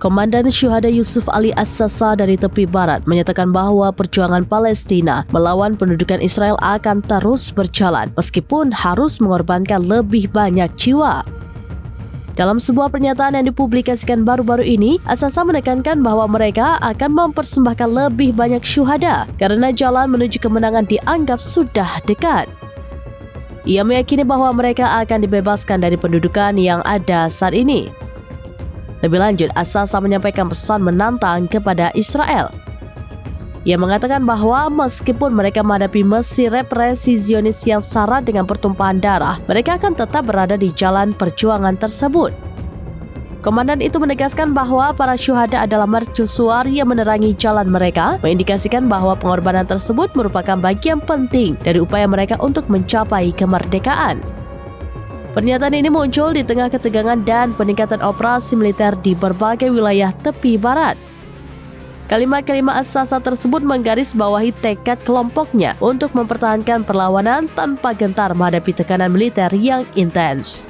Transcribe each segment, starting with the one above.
Komandan Syuhada Yusuf Ali As-Sasa dari tepi barat menyatakan bahwa perjuangan Palestina melawan pendudukan Israel akan terus berjalan meskipun harus mengorbankan lebih banyak jiwa. Dalam sebuah pernyataan yang dipublikasikan baru-baru ini, As-Sasa menekankan bahwa mereka akan mempersembahkan lebih banyak syuhada karena jalan menuju kemenangan dianggap sudah dekat. Ia meyakini bahwa mereka akan dibebaskan dari pendudukan yang ada saat ini. Lebih lanjut, As-Sasa menyampaikan pesan menantang kepada Israel. Ia mengatakan bahwa meskipun mereka menghadapi Mesir represi Zionis yang syarat dengan pertumpahan darah, mereka akan tetap berada di jalan perjuangan tersebut. Komandan itu menegaskan bahwa para syuhada adalah mercusuar yang menerangi jalan mereka, mengindikasikan bahwa pengorbanan tersebut merupakan bagian penting dari upaya mereka untuk mencapai kemerdekaan. Pernyataan ini muncul di tengah ketegangan dan peningkatan operasi militer di berbagai wilayah tepi barat. Kalimat-kalimat As-Sasa tersebut menggarisbawahi tekad kelompoknya untuk mempertahankan perlawanan tanpa gentar menghadapi tekanan militer yang intens.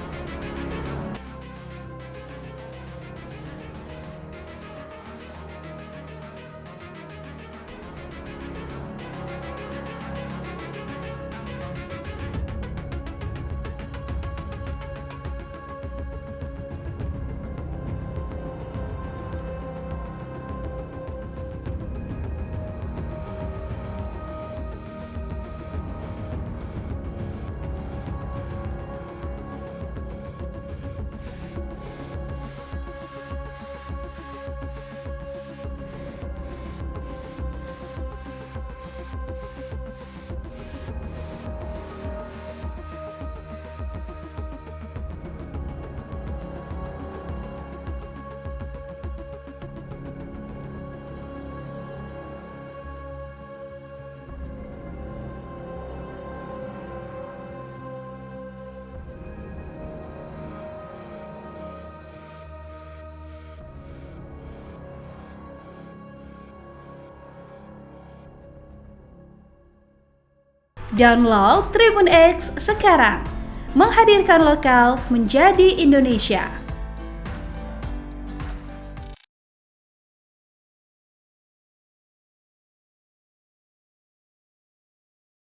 Download Tribun X sekarang, menghadirkan lokal menjadi Indonesia.